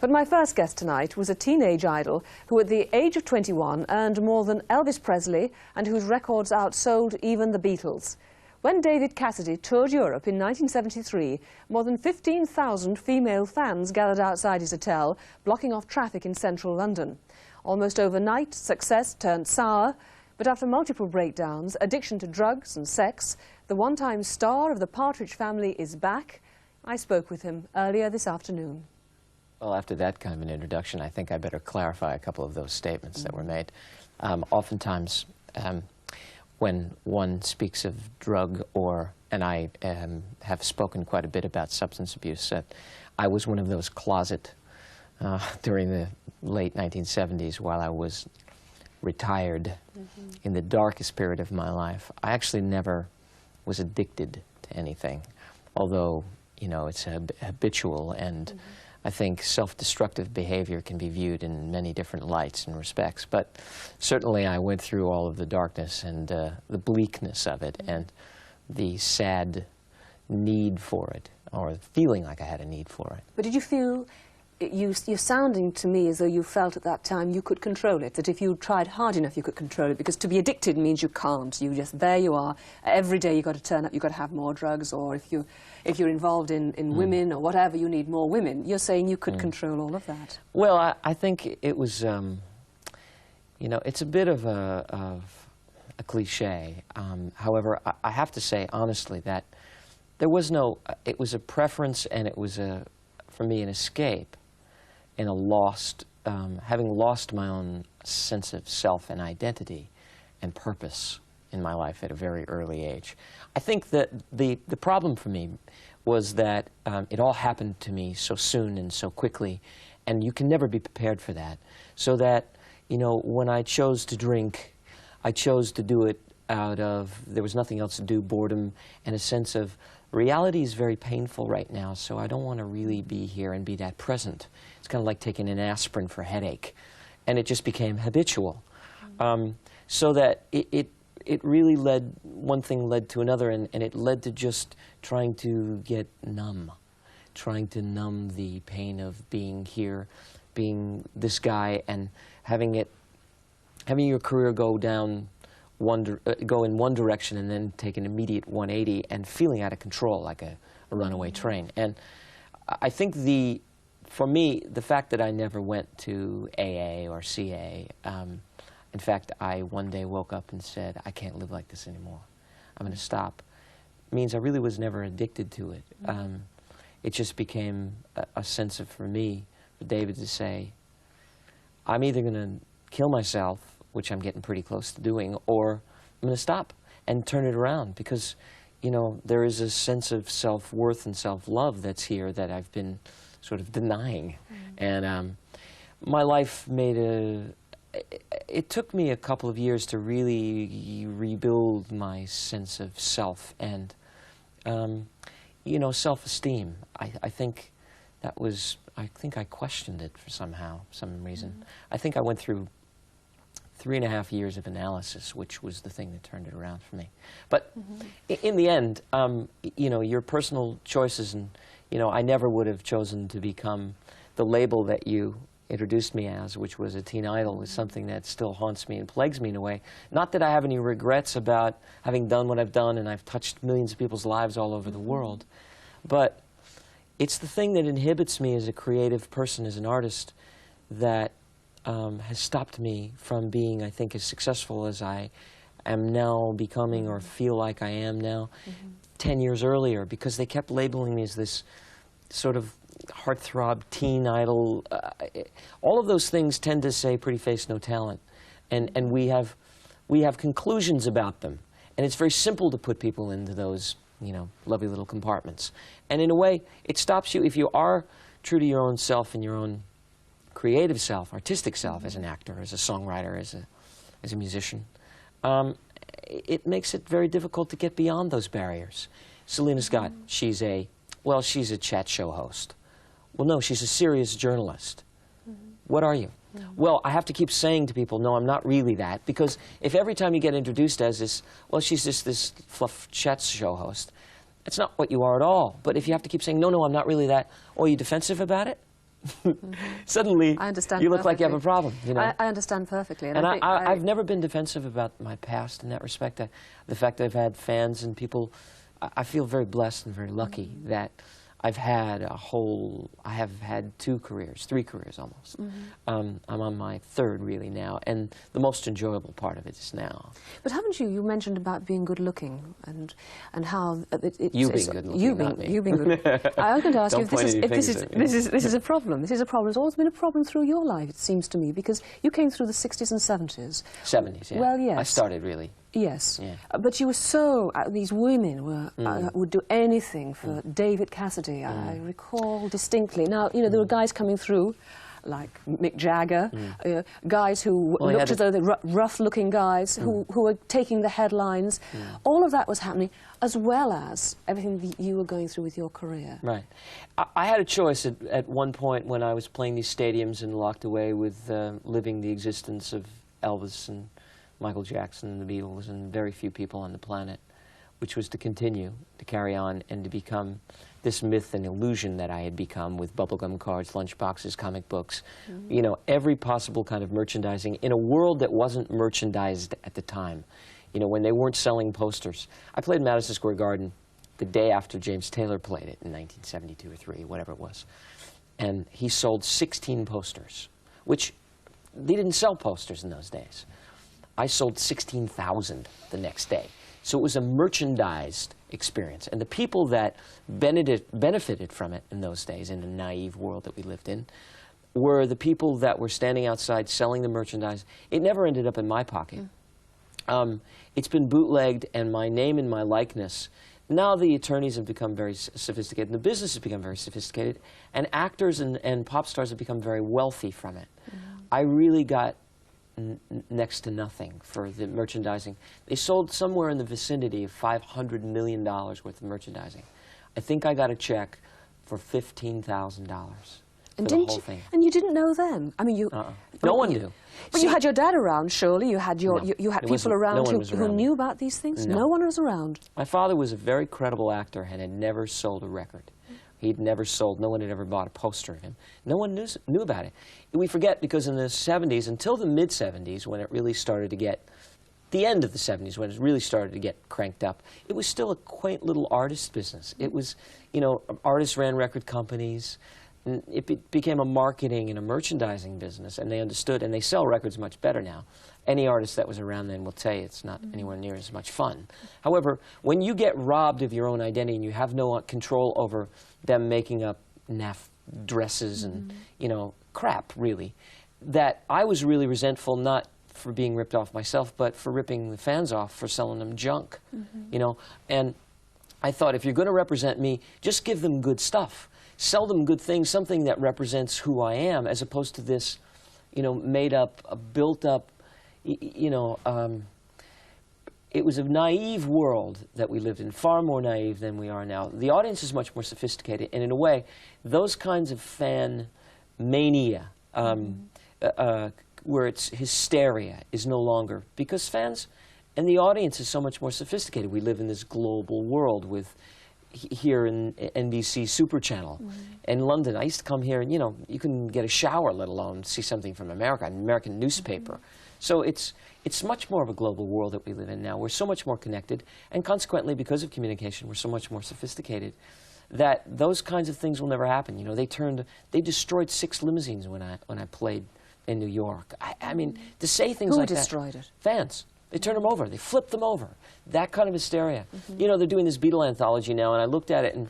But my first guest tonight was a teenage idol who at the age of 21 earned more than Elvis Presley and whose records outsold even the Beatles. When David Cassidy toured Europe in 1973, more than 15,000 female fans gathered outside his hotel, blocking off traffic in central London. Almost overnight, success turned sour, but after multiple breakdowns, addiction to drugs and sex, the one-time star of the Partridge Family is back. I spoke with him earlier this afternoon. Well, after that kind of an introduction, I think I better clarify a couple of those statements that were made. Oftentimes, when one speaks of drug and I have spoken quite a bit about substance abuse, I was one of those closet during the late 1970s while I was retired in the darkest period of my life. I actually never was addicted to anything, although, you know, it's habitual, and I think self-destructive behavior can be viewed in many different lights and respects. But certainly I went through all of the darkness and the bleakness of it and the sad need for it, or feeling like I had a need for it. But did you feel, you're sounding to me as though you felt at that time you could control it, that if you tried hard enough you could control it, because to be addicted means you can't. You just, there you are. Every day you've got to turn up, you've got to have more drugs, or if you're involved in women or whatever, you need more women. You're saying you could control all of that. Well, I think it was, you know, it's a bit of a cliche. However, I have to say honestly that there was no, it was a preference, and it was for me, an escape and a lost, having lost my own sense of self and identity and purpose in my life at a very early age. I think that the problem for me was that it all happened to me so soon and so quickly, and you can never be prepared for that. So that, you know, when I chose to drink, I chose to do it out of, there was nothing else to do, boredom, and a sense of reality is very painful right now, so I don't want to really be here and be that present. It's kind of like taking an aspirin for headache, and it just became habitual. So that it really led, one thing led to another, and it led to just trying to get numb, trying to numb the pain of being here, being this guy, and having your career go down, go in one direction and then take an immediate 180 and feeling out of control like a runaway train. And I think for me, the fact that I never went to AA or CA, in fact, I one day woke up and said, I can't live like this anymore. I'm going to stop. Means I really was never addicted to it. It just became a sense of, for me, for David to say, I'm either going to kill myself, which I'm getting pretty close to doing, or I'm going to stop and turn it around, because, you know, there is a sense of self-worth and self-love that's here that I've been sort of denying. And my life it took me a couple of years to really rebuild my sense of self and, you know, self-esteem. I think that was, I think I questioned it for some reason. I think I went through 3.5 years of analysis, which was the thing that turned it around for me. But in the end, you know, your personal choices, and, you know, I never would have chosen to become the label that you introduced me as, which was a teen idol, was something that still haunts me and plagues me in a way. Not that I have any regrets about having done what I've done, and I've touched millions of people's lives all over the world, but it's the thing that inhibits me as a creative person, as an artist, that has stopped me from being, I think, as successful as I am now becoming, or feel like I am now, 10 years earlier, because they kept labeling me as this sort of heartthrob teen idol. All of those things tend to say pretty face, no talent, and we have conclusions about them, and it's very simple to put people into those, you know, lovely little compartments. And in a way, it stops you, if you are true to your own self and your own creative self, artistic self, as an actor, as a songwriter, as a musician, it makes it very difficult to get beyond those barriers. Selina Scott, she's a chat show host. Well, no, she's a serious journalist. What are you? Well, I have to keep saying to people, no, I'm not really that, because if every time you get introduced as this, well, she's just this fluff chat show host, it's not what you are at all. But if you have to keep saying, no, no, I'm not really that, or are you defensive about it? suddenly I understand you look like you have perfectly. a problem. You know? I understand perfectly. And I think I've never been defensive about my past in that respect. The fact that I've had fans and people, I feel very blessed and very lucky that I've had I have had 3 careers almost. I'm on my 3rd really now, and the most enjoyable part of it is now. But haven't you mentioned about being good looking and how it's You being good looking, not me. You being good. I was going to ask you if this is a problem. This is a problem. It's always been a problem through your life, it seems to me, because you came through the 60s and 70s. 70s, yeah. Well, yes. I started really. Yes, yeah. But you were so, these women were, would do anything for David Cassidy, I recall distinctly. Now, you know, there were guys coming through, like Mick Jagger, guys who looked as though they were rough-looking guys who were taking the headlines. All of that was happening, as well as everything that you were going through with your career. Right. I had a choice at one point when I was playing these stadiums and locked away with living the existence of Elvis and Michael Jackson and the Beatles and very few people on the planet, which was to continue, to carry on, and to become this myth and illusion that I had become with bubblegum cards, lunchboxes, comic books, you know, every possible kind of merchandising in a world that wasn't merchandised at the time. You know, when they weren't selling posters. I played Madison Square Garden the day after James Taylor played it in 1972 or 3, whatever it was. And he sold 16 posters, which they didn't sell posters in those days. I sold 16,000 the next day. So it was a merchandised experience. And the people that benefited from it in those days, in the naive world that we lived in, were the people that were standing outside selling the merchandise. It never ended up in my pocket. It's been bootlegged, and my name and my likeness. Now the attorneys have become very sophisticated, and the business has become very sophisticated, and actors and pop stars have become very wealthy from it. I really got next to nothing for the merchandising. They sold somewhere in the vicinity of $500 million worth of merchandising. I think I got a check for $15,000 for the whole thing. And you didn't know them? I mean, you... No one knew. But you had your dad around, surely. You had your you had people around who knew about these things? No. No one was around? My father was a very credible actor and had never sold a record. He'd never sold, no one had ever bought a poster of him. No one knew about it. We forget because in the 70s, until the mid-70s, when it really started to get, the end of the 70s, when it really started to get cranked up, it was still a quaint little artist business. It was, you know, artists ran record companies. It became a marketing and a merchandising business, and they understood, and they sell records much better now. Any artist that was around then will tell you it's not anywhere near as much fun. However, when you get robbed of your own identity and you have no control over them making up naff dresses and, you know, crap, really, that I was really resentful, not for being ripped off myself, but for ripping the fans off for selling them junk, you know. And I thought, if you're going to represent me, just give them good stuff. Sell them good things, something that represents who I am, as opposed to this, you know, made-up, built-up, you know, it was a naive world that we lived in, far more naive than we are now. The audience is much more sophisticated, and in a way, those kinds of fan mania, where it's hysteria, is no longer, because fans and the audience is so much more sophisticated. We live in this global world with, here in NBC Super Channel. In London, I used to come here and, you know, you couldn't get a shower, let alone see something from America, an American newspaper. So it's much more of a global world that we live in now. We're so much more connected, and consequently, because of communication, we're so much more sophisticated that those kinds of things will never happen. You know, they destroyed 6 limousines when I played in New York. I mean, to say things like that. Who destroyed it? Fans. They turned them over. They flipped them over. That kind of hysteria. You know, they're doing this Beatle anthology now, and I looked at it, and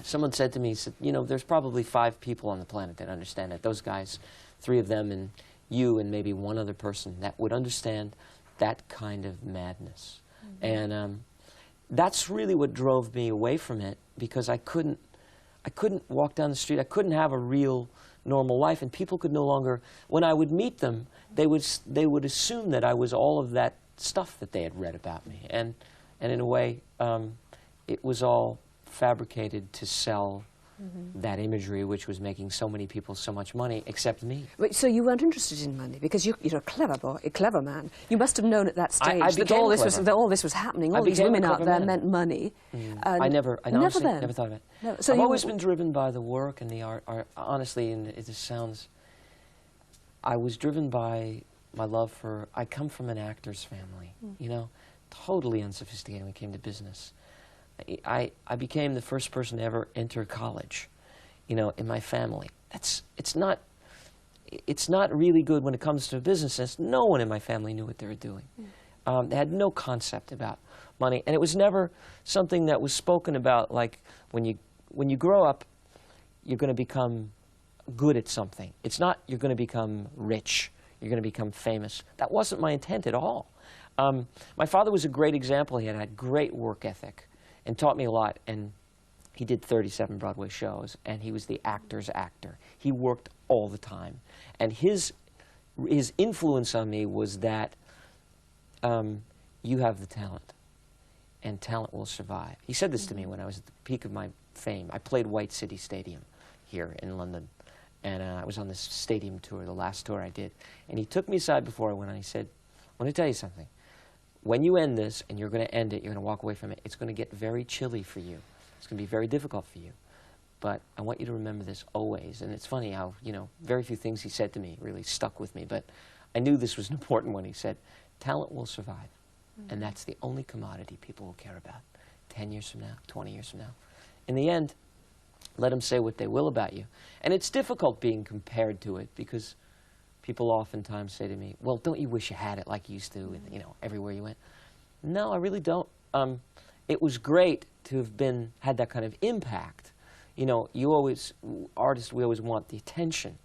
someone said to me, he said, you know, there's probably 5 people on the planet that understand it. Those guys, 3 of them, and you, and maybe 1 other person that would understand that kind of madness. And that's really what drove me away from it, because I couldn't walk down the street. I couldn't have a real normal life, and people could no longer, when I would meet them, they would assume that I was all of that stuff that they had read about me, and in a way, it was all fabricated to sell that imagery which was making so many people so much money, except me. Wait, so you weren't interested in money because you're a clever boy, a clever man. You must have known at that stage I that all this was happening. All these women out there meant money. I never honestly then. never thought of it. No. So I've always been driven by the work and the art. Honestly, and it just sounds. I was driven by my love for. I come from an actor's family, you know, totally unsophisticated when it came to business. I became the first person to ever enter college, you know, in my family. It's not really good when it comes to business, since no one in my family knew what they were doing. They had no concept about money, and it was never something that was spoken about. Like when you grow up, you're going to become good at something. It's not you're going to become rich. You're going to become famous. That wasn't my intent at all. My father was a great example. He had great work ethic and taught me a lot. And he did 37 Broadway shows, and he was the actor's actor. He worked all the time. And his influence on me was that you have the talent, and talent will survive. He said this to me when I was at the peak of my fame. I played White City Stadium here in London, and I was on this stadium tour, the last tour I did. And he took me aside before I went on. He said, I want to tell you something. When you end this, and you're going to end it, you're going to walk away from it, it's going to get very chilly for you. It's going to be very difficult for you. But I want you to remember this always. And it's funny how, you know, very few things he said to me really stuck with me. But I knew this was an important one. He said, talent will survive. And that's the only commodity people will care about. 10 years from now, 20 years from now. In the end, let them say what they will about you. And it's difficult being compared to it, because people oftentimes say to me, well, don't you wish you had it like you used to, and, you know, everywhere you went? No, I really don't. It was great to have had that kind of impact. You know, artists, we always want the attention.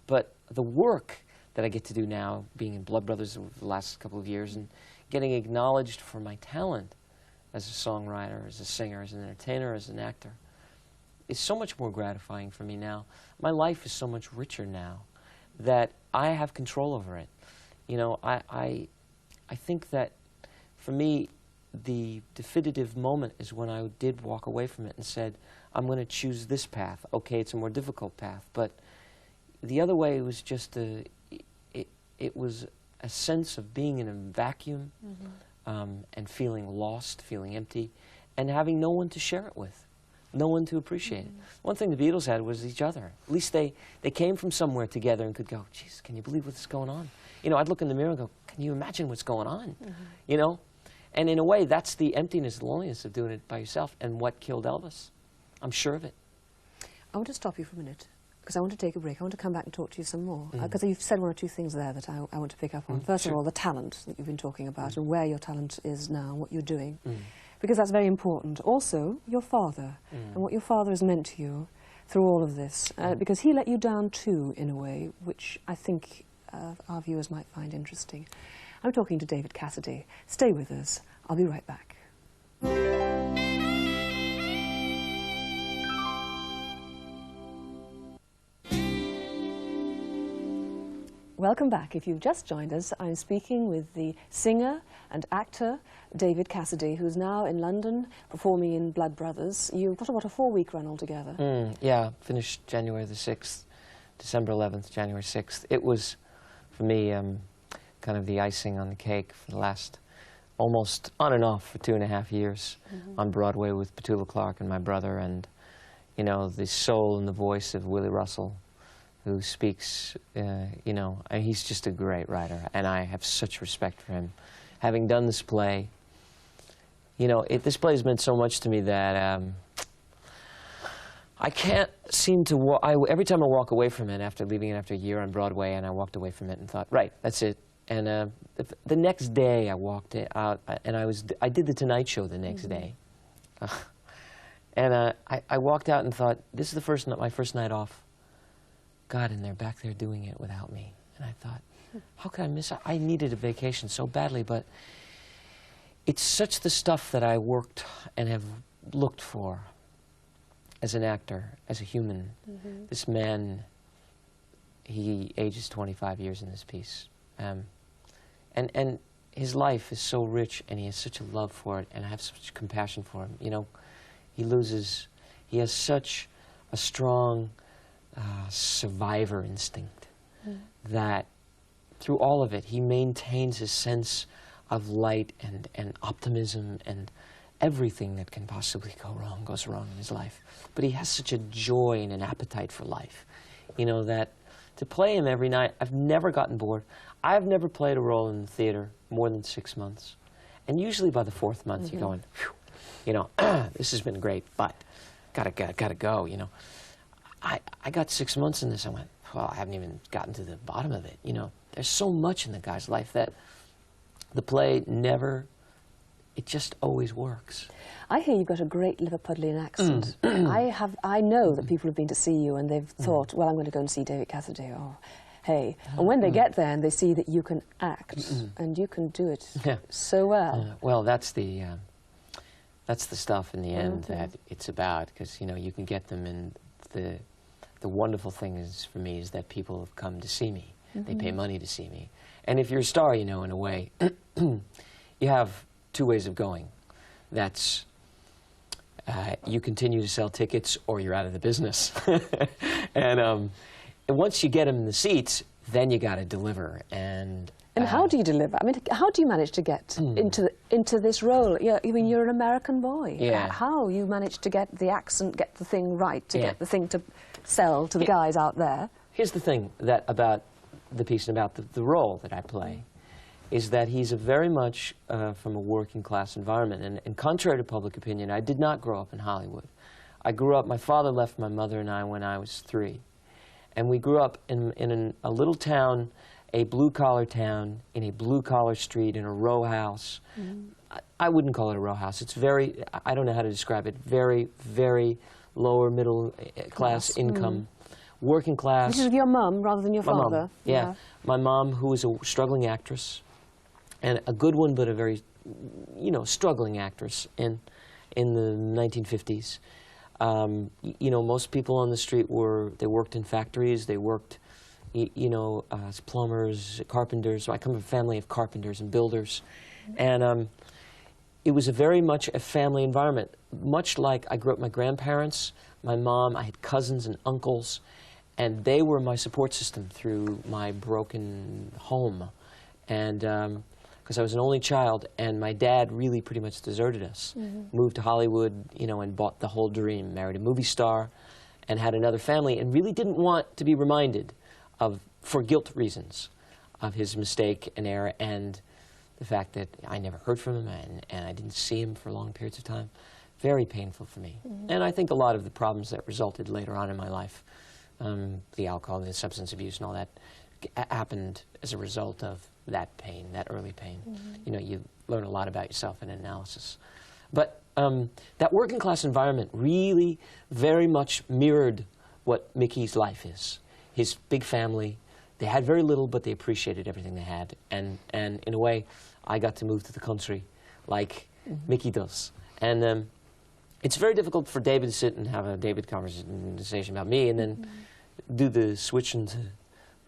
But the work that I get to do now, being in Blood Brothers over the last couple of years, and getting acknowledged for my talent as a songwriter, as a singer, as an entertainer, as an actor, is so much more gratifying for me now. My life is so much richer now that I have control over it. You know, I think that for me, the definitive moment is when I did walk away from it and said, I'm going to choose this path. Okay, it's a more difficult path, but the other way was just it was a sense of being in a vacuum, and feeling lost, feeling empty, and having no one to share it with. No one to appreciate it. One thing the Beatles had was each other. At least they came from somewhere together and could go, geez, can you believe what's going on? You know, I'd look in the mirror and go, can you imagine what's going on? You know? And in a way, that's the emptiness, the loneliness of doing it by yourself, and what killed Elvis. I'm sure of it. I want to stop you for a minute, because I want to take a break. I want to come back and talk to you some more, because you've said one or two things there that I want to pick up on. First of all, the talent that you've been talking about, and where your talent is now, what you're doing. Because that's very important. Also, your father, and what your father has meant to you through all of this. Because he let you down too, in a way, which I think our viewers might find interesting. I'm talking to David Cassidy. Stay with us. I'll be right back. Welcome back. If you've just joined us, I'm speaking with the singer and actor David Cassidy, who's now in London performing in Blood Brothers. You've got about a 4-week run altogether. Yeah, finished January the 6th, December 11th, January 6th. It was, for me, kind of the icing on the cake for the last almost on and off for 2.5 years on Broadway with Petula Clark and my brother, and, you know, the soul and the voice of Willie Russell, who speaks, you know, and he's just a great writer, and I have such respect for him. Having done this play, you know, this play has meant so much to me that I can't seem to, every time I walk away from it, after leaving it after a year on Broadway, and I walked away from it and thought, right, that's it. And the next day I walked out, and I did the Tonight Show the next day. And I walked out and thought, this is my first night off. God, and they're back there doing it without me. And I thought, how could I miss it? I needed a vacation so badly, but it's such the stuff that I worked and have looked for as an actor, as a human. This man, he ages 25 years in this piece. And his life is so rich, and he has such a love for it, and I have such compassion for him. You know, he has such a strong survivor instinct that through all of it he maintains his sense of light and optimism, and everything that can possibly go wrong goes wrong in his life. But he has such a joy and an appetite for life, you know, that to play him every night, I've never gotten bored. I've never played a role in the theater more than 6 months. And usually by the 4th month, you're going, phew, you know, this has been great, but gotta go, you know. I got 6 months in this, I went, well, I haven't even gotten to the bottom of it, you know. There's so much in the guy's life that the play never, it just always works. I hear you've got a great Liverpudlian accent. I know that people have been to see you and they've thought, well, I'm going to go and see David Cassidy, or hey. And when they get there and they see that you can act, and you can do it so well. Well, that's the stuff in the end that it's about, because, you know, you can get them, and the wonderful thing is, for me, is that people have come to see me. They pay money to see me. And if you're a star, you know, in a way, you have 2 ways of going. That's you continue to sell tickets, or you're out of the business. And once you get them in the seats, then you got to deliver. And how do you deliver? I mean, how do you manage to get into this role? I mean, you're an American boy. Yeah. How you manage to get the accent, get the thing right, to get the thing to sell to the guys out there? Here's the thing that about the piece and about the role that I play, is that he's very much from a working class environment. And contrary to public opinion, I did not grow up in Hollywood. I grew up, my father left my mother and I when I was 3. And we grew up in a little town, a blue-collar town, in a blue-collar street, in a row house. I wouldn't call it a row house. It's very, I don't know how to describe it, very, very lower middle class income, working class. This is with your mum rather than your father? Mom, yeah. My mom, who was a struggling actress, and a good one, but a very, you know, struggling actress in the 1950s. You know, most people on the street they worked in factories, they worked, you know, as plumbers, carpenters. So I come from a family of carpenters and builders. And it was very much a family environment. Much like I grew up with my grandparents, my mom, I had cousins and uncles, and they were my support system through my broken home. And because I was an only child, and my dad really pretty much deserted us. Moved to Hollywood, you know, and bought the whole dream, married a movie star, and had another family, and really didn't want to be reminded of, for guilt reasons, of his mistake and error, and the fact that I never heard from him, and I didn't see him for long periods of time. Very painful for me. And I think a lot of the problems that resulted later on in my life, the alcohol, the substance abuse and all that, happened as a result of that pain, that early pain. You know, you learn a lot about yourself in analysis. But that working class environment really very much mirrored what Mickey's life is. His big family, they had very little, but they appreciated everything they had. And in a way, I got to move to the country like Mickey does. And it's very difficult for David to sit and have a David conversation about me and then do the switch into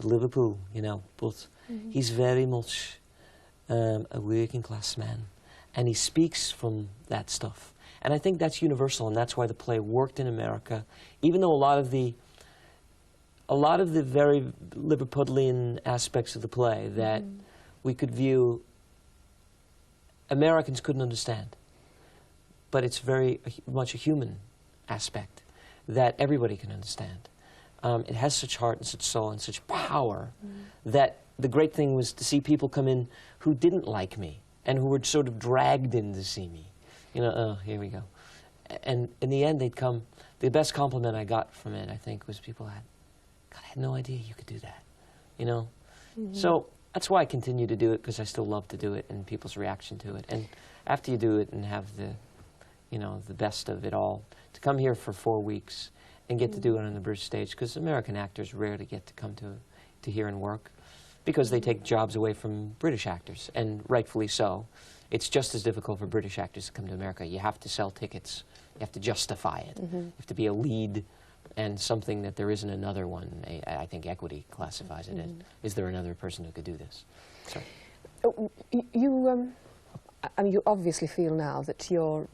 Liverpool, you know. But he's very much a working class man, and he speaks from that stuff. And I think that's universal, and that's why the play worked in America, even though a lot of the very Liverpudlian aspects of the play that we could view, Americans couldn't understand. But it's very much a human aspect that everybody can understand. It has such heart and such soul and such power that the great thing was to see people come in who didn't like me and who were sort of dragged in to see me. You know, oh, here we go. And in the end, they'd come. The best compliment I got from it, I think, was people had, God, I had no idea you could do that. You know? So that's why I continue to do it, because I still love to do it and people's reaction to it. And after you do it and have the, you know, the best of it all, to come here for 4 weeks and get to do it on the British stage, because American actors rarely get to come to here and work, because they take jobs away from British actors, and rightfully so. It's just as difficult for British actors to come to America. You have to sell tickets. You have to justify it. You have to be a lead and something that there isn't another one. I think Equity classifies it as, is there another person who could do this? Sorry. I mean, you obviously feel now that your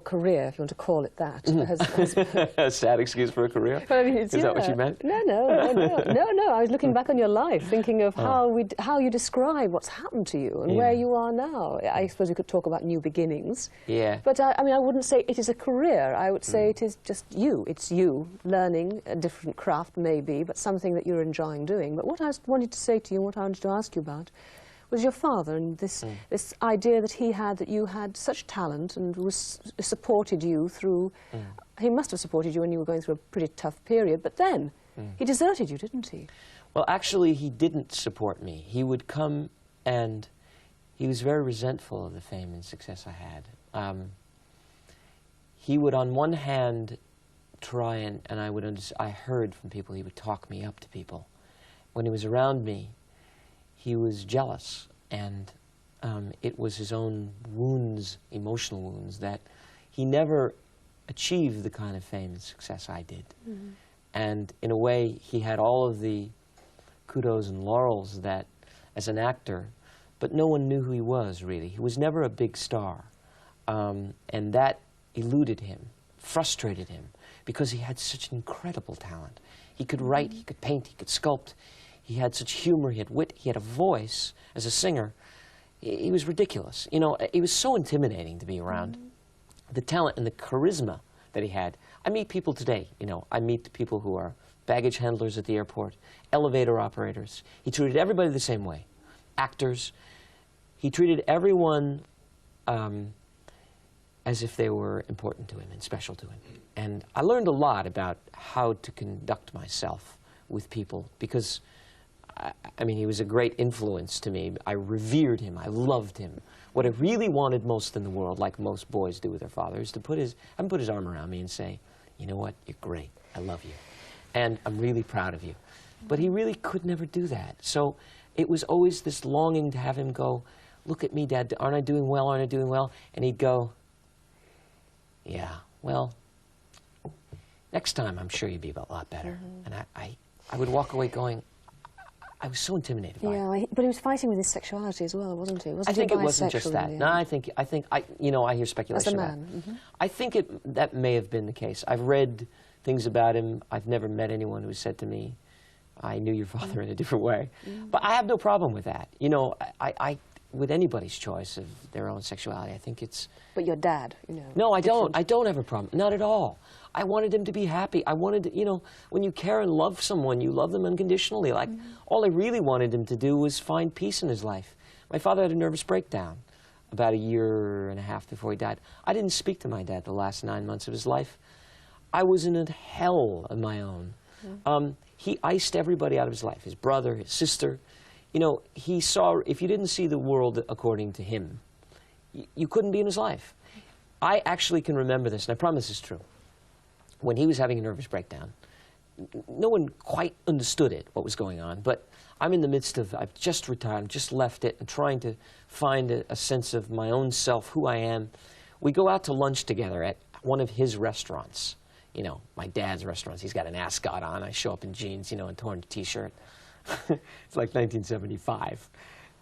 career, if you want to call it that, has A sad excuse for a career? Well, I mean, Is that what you meant? No. I was looking back on your life, thinking of how you describe what's happened to you and where you are now. I suppose we could talk about new beginnings. Yeah. But I mean, I wouldn't say it is a career. I would say it is just you. It's you learning a different craft, maybe, but something that you're enjoying doing. But what I wanted to say to you, what I wanted to ask you about, was your father and this idea that he had, that you had such talent and supported you through. He must have supported you when you were going through a pretty tough period, but then he deserted you, didn't he? Well, actually, he didn't support me. He would come and he was very resentful of the fame and success I had. He would, on one hand, try and I heard from people, he would talk me up to people. When he was around me, he was jealous, and it was his own wounds, emotional wounds, that he never achieved the kind of fame and success I did. And in a way, he had all of the kudos and laurels that, as an actor, but no one knew who he was, really. He was never a big star, and that eluded him, frustrated him, because he had such incredible talent. He could write, he could paint, he could sculpt. He had such humor, he had wit, he had a voice as a singer. He was ridiculous. You know, he was so intimidating to be around. The talent and the charisma that he had. I meet people today, you know, I meet people who are baggage handlers at the airport, elevator operators. He treated everybody the same way. Actors. He treated everyone as if they were important to him and special to him. And I learned a lot about how to conduct myself with people, because I mean, he was a great influence to me. I revered him. I loved him. What I really wanted most in the world, like most boys do with their father, is to have him put his arm around me and say, you know what, you're great. I love you. And I'm really proud of you. But he really could never do that. So it was always this longing to have him go, look at me, Dad, aren't I doing well, aren't I doing well? And he'd go, yeah, well, next time I'm sure you'd be a lot better. And I would walk away going, I was so intimidated by it. Yeah, but he was fighting with his sexuality as well, wasn't he? I think it wasn't just that. No, I think you know, I hear speculation as a about man. it. I think that may have been the case. I've read things about him. I've never met anyone who said to me, I knew your father in a different way. But I have no problem with that. You know, with anybody's choice of their own sexuality, I think it's... But your dad, you know... No, I don't. I don't have a problem. Not at all. I wanted him to be happy. I wanted, you know, when you care and love someone, you love them unconditionally. Like, all I really wanted him to do was find peace in his life. My father had a nervous breakdown about 1.5 years before he died. I didn't speak to my dad the last 9 months of his life. I was in a hell of my own. He iced everybody out of his life, his brother, his sister. You know, he saw, if you didn't see the world according to him, you couldn't be in his life. I actually can remember this, and I promise it's true. When he was having a nervous breakdown, no one quite understood it, what was going on, but I'm in the midst of, I've just retired, just left it, and trying to find a sense of my own self, who I am. We go out to lunch together at one of his restaurants, you know, my dad's restaurants. He's got an ascot on. I show up in jeans, you know, and torn T-shirt. It's like 1975.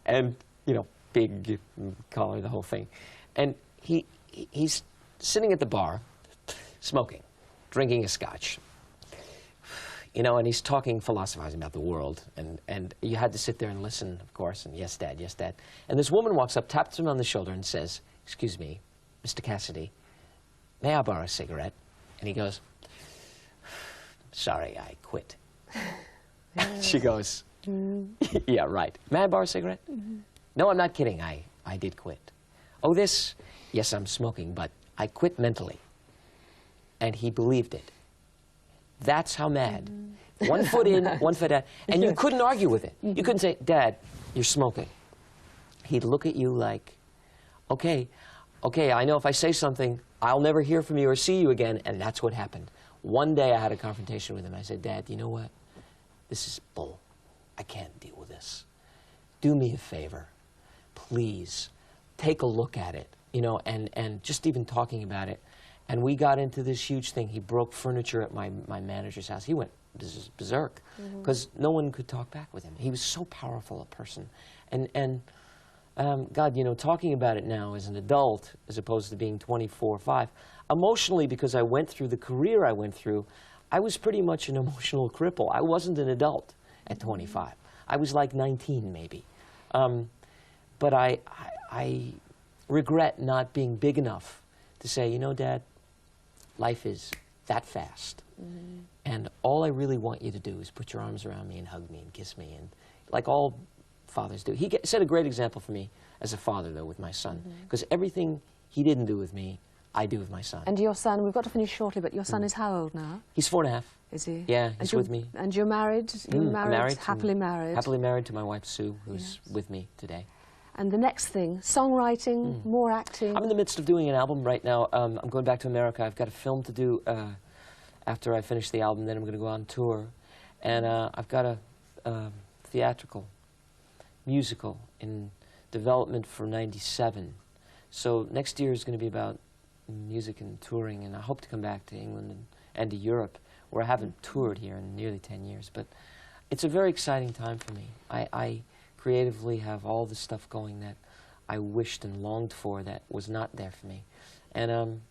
And, you know, big collar, the whole thing. And he's sitting at the bar, smoking, drinking a scotch. You know, and he's talking, philosophizing about the world. And you had to sit there and listen, of course, and yes, Dad, yes, Dad. And this woman walks up, taps him on the shoulder, and says, excuse me, Mr. Cassidy, may I borrow a cigarette? And he goes, sorry, I quit. She goes, yeah, right. May I borrow a cigarette? No, I'm not kidding. I did quit. Oh, this? Yes, I'm smoking, but I quit mentally. And he believed it. That's how mad. 1 foot in, 1 foot out. And you couldn't argue with it. You couldn't say, Dad, you're smoking. He'd look at you like, okay, I know if I say something, I'll never hear from you or see you again. And that's what happened. One day I had a confrontation with him. I said, Dad, you know what? This is bull. I can't deal with this. Do me a favor. Please, take a look at it. You know, and just even talking about it. And we got into this huge thing. He broke furniture at my manager's house. He went berserk because no one could talk back with him. He was so powerful a person. And God, you know, talking about it now as an adult, as opposed to being 24 or 5, emotionally, because I went through the career I went through, I was pretty much an emotional cripple. I wasn't an adult at 25. I was like 19, maybe. But I regret not being big enough to say, you know, Dad, life is that fast. And all I really want you to do is put your arms around me and hug me and kiss me, and like all fathers do. He set a great example for me as a father, though, with my son, because everything he didn't do with me, I do with my son. And your son, we've got to finish shortly, but your son is how old now? He's 4.5. Is he? Yeah, he's with me. And you're married? You're married, happily married? Happily married to my wife, Sue, who's with me today. And the next thing, songwriting, more acting? I'm in the midst of doing an album right now. I'm going back to America. I've got a film to do after I finish the album. Then I'm going to go on tour. And I've got a theatrical, musical in development for '97. So next year is going to be about music and touring, and I hope to come back to England and to Europe, where I haven't toured here in nearly 10 years. But it's a very exciting time for me. I creatively have all the stuff going that I wished and longed for that was not there for me. And,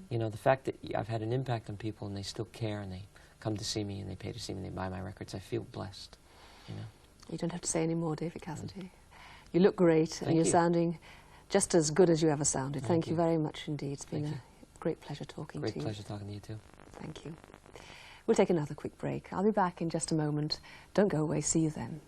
you know, the fact that I've had an impact on people and they still care and they come to see me and they pay to see me and they buy my records, I feel blessed, you know. You don't have to say any more, David Cassidy. You look great, and you're sounding just as good as you ever sounded. Thank you very much indeed. It's been a great pleasure talking to you. Great pleasure talking to you too. Thank you. We'll take another quick break. I'll be back in just a moment. Don't go away. See you then.